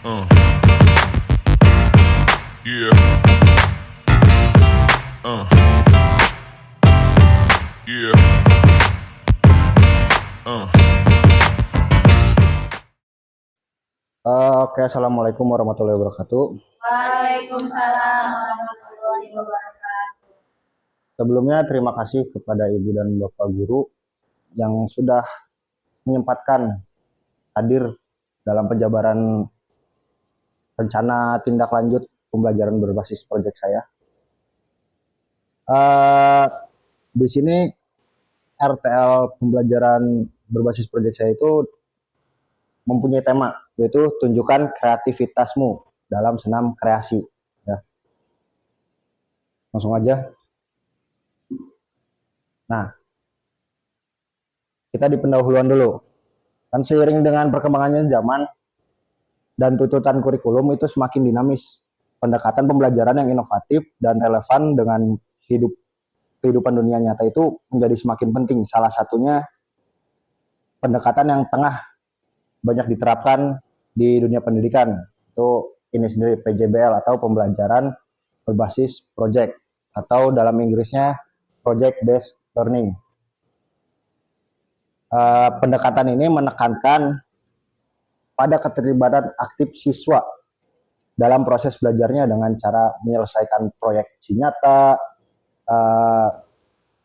Uh, yeah. Uh, yeah. Uh. Oke, assalamualaikum warahmatullahi wabarakatuh. Waalaikumsalam warahmatullahi wabarakatuh. Sebelumnya terima kasih kepada Ibu dan Bapak Guru yang sudah menyempatkan hadir dalam penjabaran rencana tindak lanjut pembelajaran berbasis proyek saya. Di sini RTL pembelajaran berbasis proyek saya itu mempunyai tema, yaitu tunjukkan kreativitasmu dalam senam kreasi. Ya. Langsung aja. Nah, kita di pendahuluan dulu. Kan seiring dengan perkembangannya zaman dan tuntutan kurikulum itu semakin dinamis. Pendekatan pembelajaran yang inovatif dan relevan dengan kehidupan dunia nyata itu menjadi semakin penting. Salah satunya pendekatan yang tengah banyak diterapkan di dunia pendidikan. Itu ini sendiri PJBL atau pembelajaran berbasis project atau dalam Inggrisnya project based learning. Pendekatan ini menekankan pada keterlibatan aktif siswa dalam proses belajarnya dengan cara menyelesaikan proyek nyata,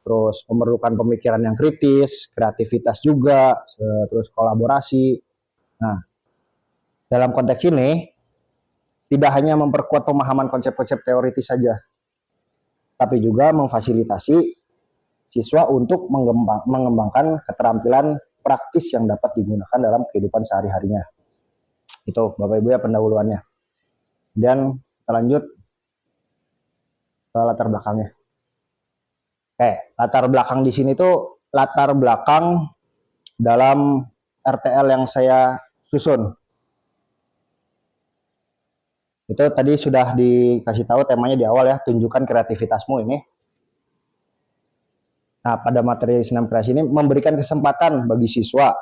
terus memerlukan pemikiran yang kritis, kreativitas juga, terus kolaborasi. Nah, dalam konteks ini tidak hanya memperkuat pemahaman konsep-konsep teoritis saja, tapi juga memfasilitasi siswa untuk mengembangkan keterampilan praktis yang dapat digunakan dalam kehidupan sehari-harinya. Itu Bapak Ibu ya pendahuluannya. Dan kita lanjut ke latar belakangnya. Oke, latar belakang di sini tuh latar belakang dalam RTL yang saya susun. Itu tadi sudah dikasih tahu temanya di awal ya, tunjukkan kreativitasmu ini. Nah, pada materi senam kreasi ini memberikan kesempatan bagi siswa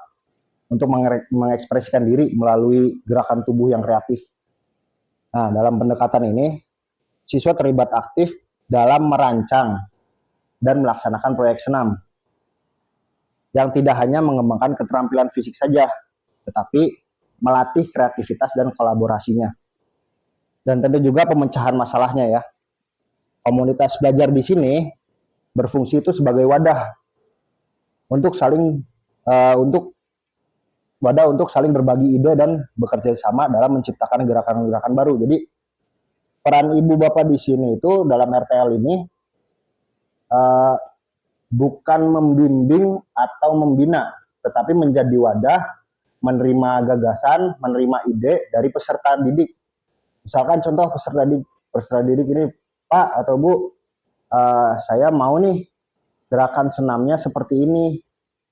untuk mengekspresikan diri melalui gerakan tubuh yang kreatif. Nah, dalam pendekatan ini, siswa terlibat aktif dalam merancang dan melaksanakan proyek senam yang tidak hanya mengembangkan keterampilan fisik saja, tetapi melatih kreativitas dan kolaborasinya. Dan tentu juga pemecahan masalahnya ya. Komunitas belajar di sini berfungsi itu sebagai wadah untuk saling berbagi ide dan bekerja sama dalam menciptakan gerakan-gerakan baru. Jadi peran ibu bapak di sini itu dalam RTL ini bukan membimbing atau membina, tetapi menjadi wadah menerima gagasan, menerima ide dari peserta didik. Misalkan contoh peserta didik ini, Pak atau Bu, saya mau nih gerakan senamnya seperti ini,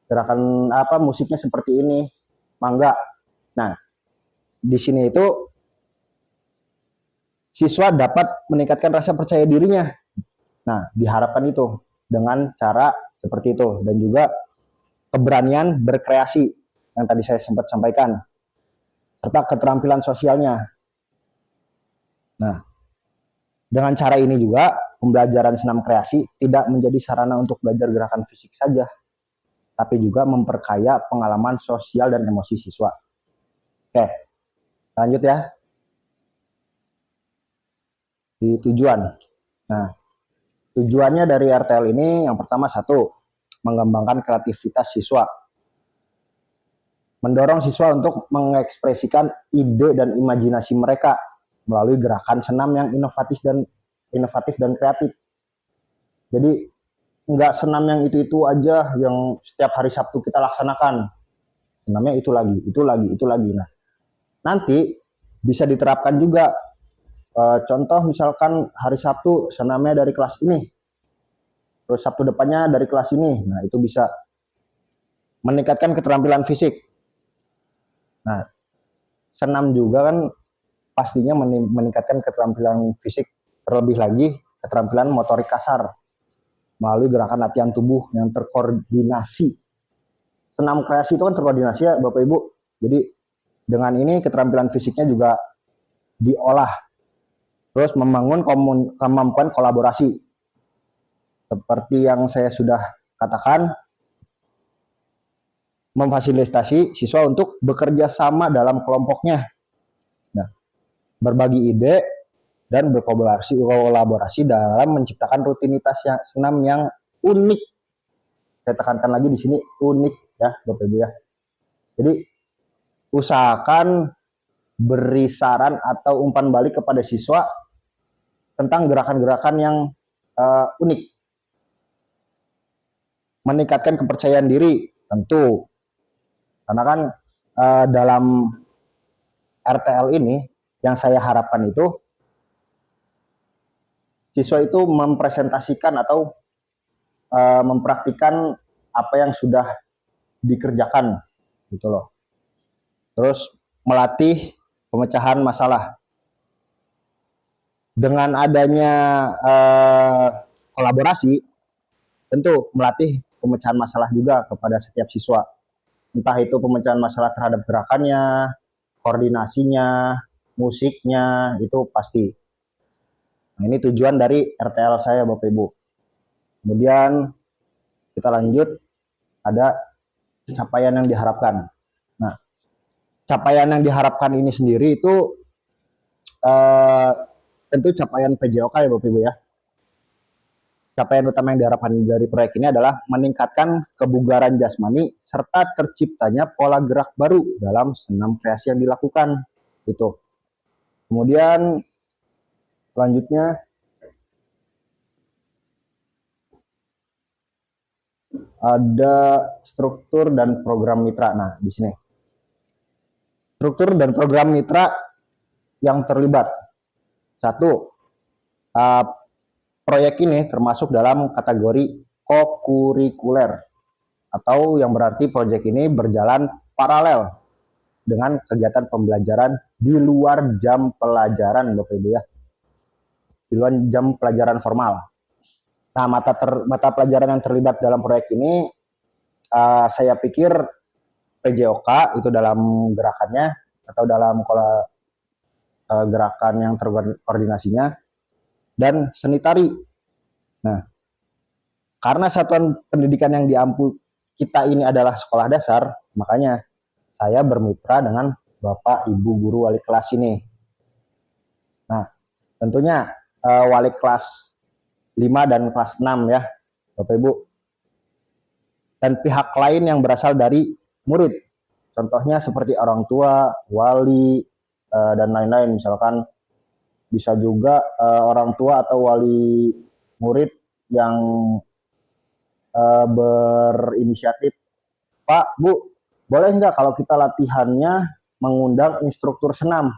gerakan musiknya seperti ini, mangga. Nah, di sini itu siswa dapat meningkatkan rasa percaya dirinya. Nah, diharapkan itu dengan cara seperti itu dan juga keberanian berkreasi yang tadi saya sempat sampaikan serta keterampilan sosialnya. Nah, dengan cara ini juga pembelajaran senam kreasi tidak menjadi sarana untuk belajar gerakan fisik saja, tapi juga memperkaya pengalaman sosial dan emosi siswa. Oke, lanjut ya. Di tujuan. Nah, tujuannya dari RTL ini yang pertama satu, mengembangkan kreativitas siswa. Mendorong siswa untuk mengekspresikan ide dan imajinasi mereka melalui gerakan senam yang inovatif dan kreatif. Jadi enggak senam yang itu aja yang setiap hari Sabtu kita laksanakan. Senamnya itu lagi. Nah, nanti bisa diterapkan juga. Contoh misalkan hari Sabtu senamnya dari kelas ini, terus Sabtu depannya dari kelas ini. Nah, itu bisa meningkatkan keterampilan fisik. Nah, senam juga kan pastinya meningkatkan keterampilan fisik, terlebih lagi keterampilan motorik kasar melalui gerakan latihan tubuh yang terkoordinasi. Senam kreasi itu kan terkoordinasi ya Bapak Ibu. Jadi dengan ini keterampilan fisiknya juga diolah. Terus membangun kemampuan kolaborasi. Seperti yang saya sudah katakan, memfasilitasi siswa untuk bekerja sama dalam kelompoknya. Nah, berbagi ide dan berkolaborasi dalam menciptakan rutinitas yang senam yang unik. Saya tekankan lagi di sini unik ya, Bapak Ibu ya. Jadi usahakan beri saran atau umpan balik kepada siswa tentang gerakan-gerakan yang unik. Meningkatkan kepercayaan diri tentu. Karena kan dalam RTL ini yang saya harapkan itu siswa itu mempresentasikan atau mempraktikkan apa yang sudah dikerjakan gitu loh. Terus melatih pemecahan masalah. Dengan adanya kolaborasi, tentu melatih pemecahan masalah juga kepada setiap siswa. Entah itu pemecahan masalah terhadap gerakannya, koordinasinya, musiknya, itu pasti. Nah, ini tujuan dari RTL saya, Bapak Ibu. Kemudian kita lanjut, ada capaian yang diharapkan. Nah, capaian yang diharapkan ini sendiri itu tentu capaian PJOK ya Bapak Ibu ya. Capaian utama yang diharapkan dari proyek ini adalah meningkatkan kebugaran jasmani serta terciptanya pola gerak baru dalam senam kreasi yang dilakukan. Itu. Kemudian selanjutnya ada struktur dan program mitra. Nah, di sini. Struktur dan program mitra yang terlibat. Satu, proyek ini termasuk dalam kategori kokurikuler atau yang berarti proyek ini berjalan paralel dengan kegiatan pembelajaran di luar jam pelajaran Bapak Ibu ya. Di luar jam pelajaran formal. Nah, mata pelajaran yang terlibat dalam proyek ini saya pikir PJOK itu dalam gerakannya atau dalam gerakan yang terkoordinasinya dan seni tari. Nah, karena satuan pendidikan yang diampu kita ini adalah sekolah dasar, makanya saya bermitra dengan Bapak Ibu guru wali kelas ini. Nah, tentunya wali kelas 5 dan kelas 6 ya, Bapak Ibu. Dan pihak lain yang berasal dari murid. Contohnya seperti orang tua, wali, dan lain-lain. Misalkan bisa juga orang tua atau wali murid yang berinisiatif, Pak, Bu, boleh nggak kalau kita latihannya mengundang instruktur senam?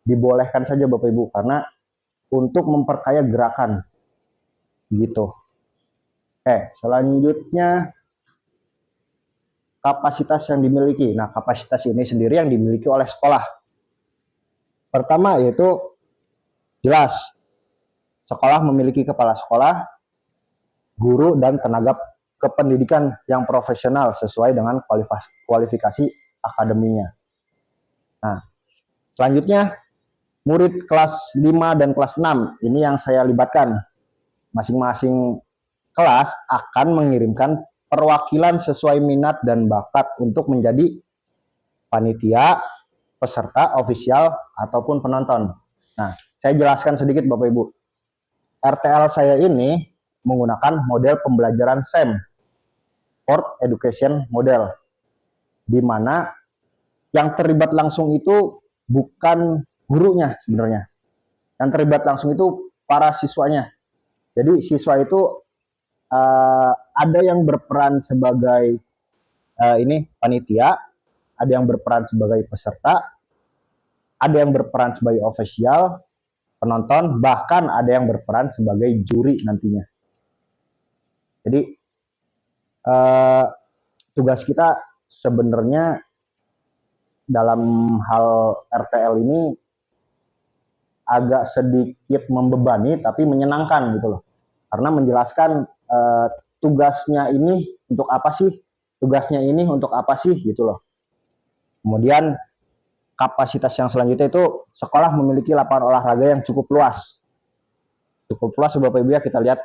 Dibolehkan saja Bapak Ibu, karena untuk memperkaya gerakan. Gitu. Selanjutnya kapasitas yang dimiliki. Nah, kapasitas ini sendiri yang dimiliki oleh sekolah. Pertama yaitu jelas sekolah memiliki kepala sekolah, guru dan tenaga kependidikan yang profesional sesuai dengan kualifikasi akademinya. Nah, selanjutnya murid kelas 5 dan kelas 6 ini yang saya libatkan. Masing-masing kelas akan mengirimkan perwakilan sesuai minat dan bakat untuk menjadi panitia, peserta, ofisial, ataupun penonton. Nah, saya jelaskan sedikit Bapak Ibu. RTL saya ini menggunakan model pembelajaran SEM, Sport Education Model, di mana yang terlibat langsung itu bukan gurunya sebenarnya. Yang terlibat langsung itu para siswanya. Jadi siswa itu ada yang berperan sebagai panitia, ada yang berperan sebagai peserta, ada yang berperan sebagai official, penonton, bahkan ada yang berperan sebagai juri nantinya. Jadi tugas kita sebenarnya dalam hal RTL ini agak sedikit membebani tapi menyenangkan gitu loh. Karena menjelaskan tugasnya ini untuk apa sih? Tugasnya ini untuk apa sih gitu loh. Kemudian kapasitas yang selanjutnya itu sekolah memiliki lapangan olahraga yang cukup luas. Cukup luas Bapak Ibu ya, kita lihat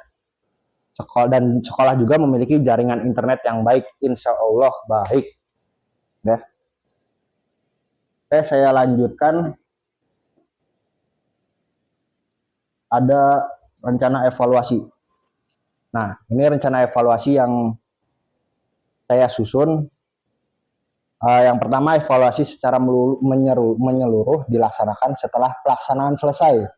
sekolah juga memiliki jaringan internet yang baik, insya Allah baik. Ya. Oke, saya lanjutkan. Ada rencana evaluasi. Nah, ini rencana evaluasi yang saya susun. Yang pertama, evaluasi secara menyeluruh dilaksanakan setelah pelaksanaan selesai.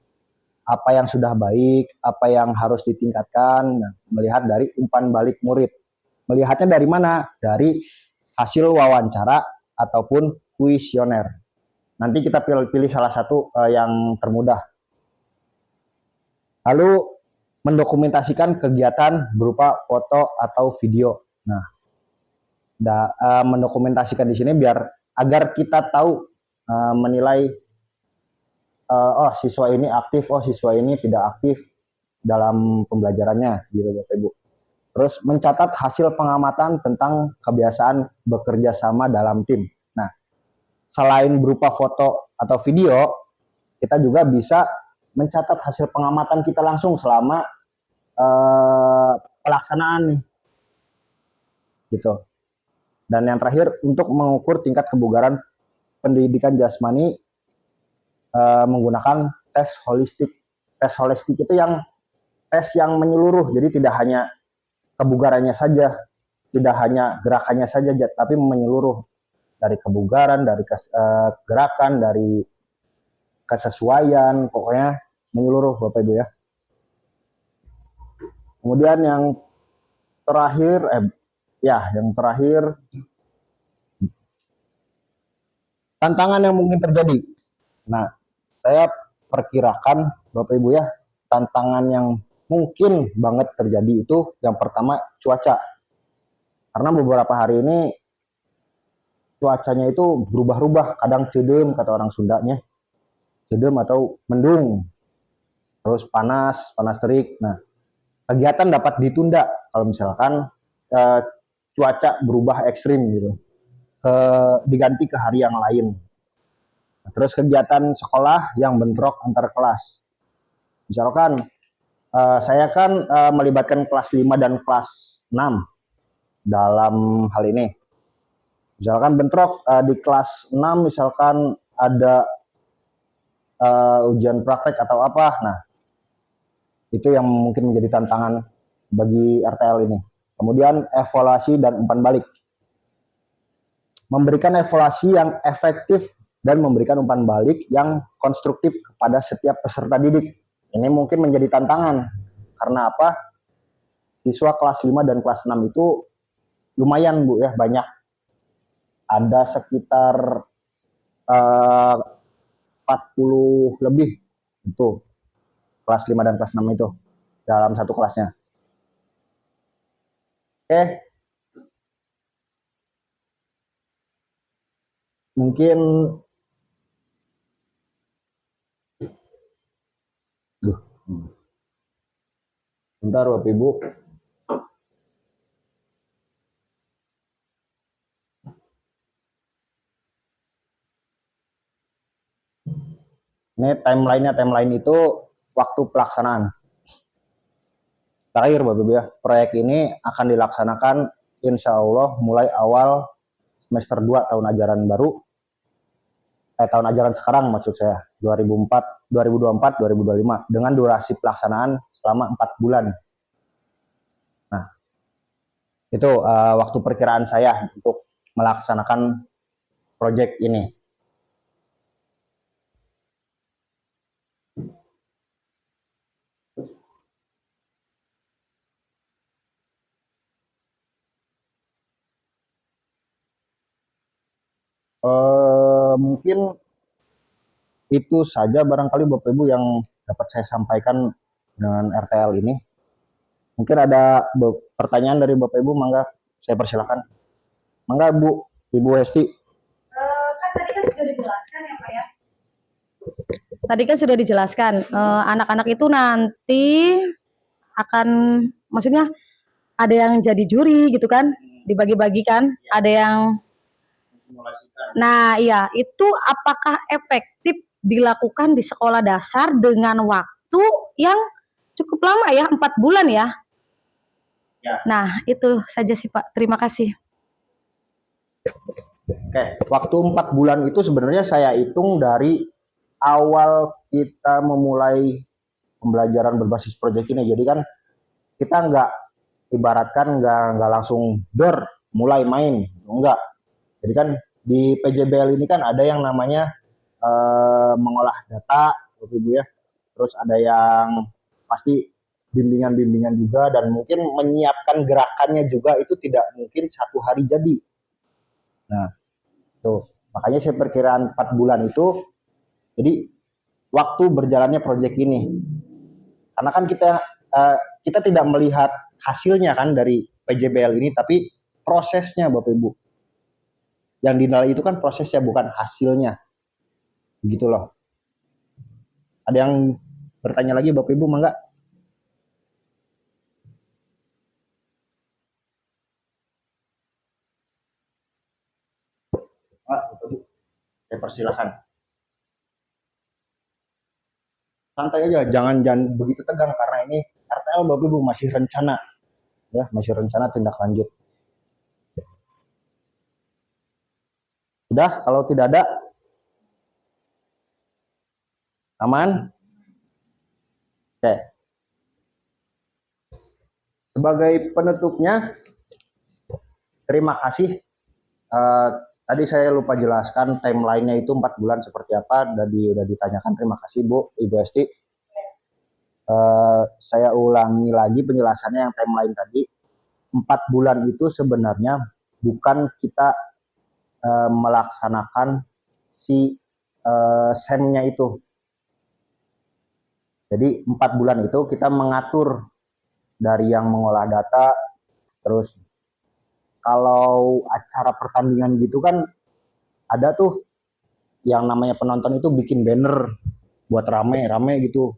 Apa yang sudah baik, apa yang harus ditingkatkan, melihat dari umpan balik murid. Melihatnya dari mana? Dari hasil wawancara ataupun kuesioner. Nanti kita pilih salah satu yang termudah. Lalu mendokumentasikan kegiatan berupa foto atau video. Nah, mendokumentasikan di sini agar kita tahu menilai oh siswa ini aktif, oh siswa ini tidak aktif dalam pembelajarannya, gitu Bapak Ibu. Terus mencatat hasil pengamatan tentang kebiasaan bekerja sama dalam tim. Nah, selain berupa foto atau video, kita juga bisa mencatat hasil pengamatan kita langsung selama pelaksanaan nih, gitu. Dan yang terakhir, untuk mengukur tingkat kebugaran pendidikan jasmani menggunakan tes holistik. Tes holistik itu tes yang menyeluruh, jadi tidak hanya kebugarannya saja, tidak hanya gerakannya saja, tapi menyeluruh dari kebugaran, dari gerakan, dari kesesuaian, pokoknya menyeluruh Bapak Ibu ya. Kemudian yang terakhir, tantangan yang mungkin terjadi. Nah, saya perkirakan Bapak Ibu ya, tantangan yang mungkin banget terjadi itu yang pertama cuaca. Karena beberapa hari ini cuacanya itu berubah-ubah, kadang cedem kata orang Sundanya, cedem atau mendung, terus panas terik. Nah, kegiatan dapat ditunda kalau misalkan cuaca berubah ekstrim gitu, diganti ke hari yang lain. Nah, terus kegiatan sekolah yang bentrok antar kelas. Misalkan saya kan melibatkan kelas 5 dan kelas 6 dalam hal ini. Misalkan bentrok di kelas 6, misalkan ada ujian praktek atau apa. Nah, itu yang mungkin menjadi tantangan bagi RTL ini. Kemudian evaluasi dan umpan balik. Memberikan evaluasi yang efektif dan memberikan umpan balik yang konstruktif kepada setiap peserta didik. Ini mungkin menjadi tantangan. Karena apa? Siswa kelas 5 dan kelas 6 itu lumayan Bu ya, banyak. Ada sekitar 40 lebih itu kelas 5 dan kelas 6 itu dalam satu kelasnya. Oke. Mungkin bentar Bapak Ibu. Ini timeline itu waktu pelaksanaan. Terakhir Bapak Ibu ya, proyek ini akan dilaksanakan insya Allah mulai awal semester 2 tahun ajaran baru, tahun ajaran sekarang maksud saya, 2024-2025, dengan durasi pelaksanaan selama 4 bulan. Nah, itu waktu perkiraan saya untuk melaksanakan proyek ini. Mungkin itu saja barangkali Bapak Ibu yang dapat saya sampaikan dengan RTL ini. Mungkin ada pertanyaan dari Bapak Ibu, mangga saya persilakan. Mangga Bu, Ibu Hesti. Kan tadi kan sudah dijelaskan ya Pak ya. Tadi kan sudah dijelaskan, anak-anak itu nanti akan, maksudnya ada yang jadi juri gitu kan, dibagi-bagikan, ada yang Nah, iya, itu apakah efektif dilakukan di sekolah dasar dengan waktu yang cukup lama ya, 4 bulan ya? Ya. Nah, itu saja sih Pak. Terima kasih. Oke, waktu 4 bulan itu sebenarnya saya hitung dari awal kita memulai pembelajaran berbasis proyek ini. Jadi kan kita nggak ibaratkan nggak langsung mulai main, enggak. Jadi kan di PJBL ini kan ada yang namanya mengolah data, Bapak Ibu ya. Terus ada yang pasti bimbingan-bimbingan juga dan mungkin menyiapkan gerakannya juga itu tidak mungkin 1 hari jadi. Nah, tuh makanya saya perkiraan 4 bulan itu jadi waktu berjalannya proyek ini. Karena kan kita tidak melihat hasilnya kan dari PJBL ini, tapi prosesnya Bapak Ibu. Yang dinilai itu kan prosesnya bukan hasilnya. Begitu loh. Ada yang bertanya lagi Bapak Ibu, mangga? Bapak Ibu, saya persilahkan. Santai aja, jangan begitu tegang karena ini RTL Bapak Ibu masih rencana. Ya, masih rencana tindak lanjut. Sudah, kalau tidak ada aman? Oke. Sebagai penutupnya, terima kasih. Tadi saya lupa jelaskan timeline-nya itu 4 bulan seperti apa. Udah ditanyakan. Terima kasih Ibu Esti. Saya ulangi lagi penjelasannya yang timeline tadi. 4 bulan itu sebenarnya bukan kita melaksanakan si SEM-nya itu. Jadi 4 bulan itu kita mengatur dari yang mengolah data, terus kalau acara pertandingan gitu kan ada tuh yang namanya penonton itu bikin banner buat rame-rame gitu.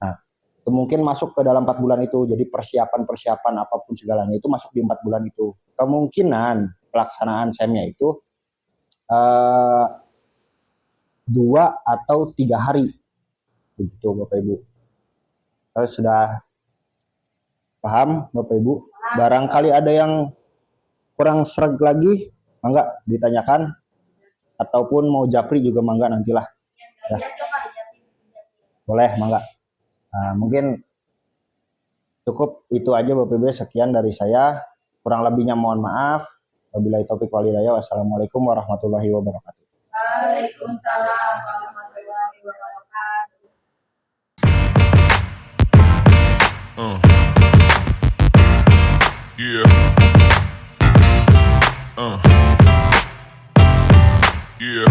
Nah, itu mungkin masuk ke dalam 4 bulan itu. Jadi persiapan apapun segalanya itu masuk di 4 bulan itu. Kemungkinan pelaksanaan SEM-nya itu 2 atau 3 hari. Begitu Bapak Ibu. Kalau sudah paham Bapak Ibu? Barangkali ada yang kurang sereg lagi, mangga ditanyakan. Ataupun mau japri juga mangga nantilah. Ya. Boleh mangga. Nah, mungkin cukup itu aja Bapak Ibu. Sekian dari saya. Kurang lebihnya mohon maaf. Wabillahi taufiq walhidayah. Wassalamualaikum warahmatullahi wabarakatuh. Waalaikumsalam warahmatullahi wabarakatuh. Yeah. Yeah.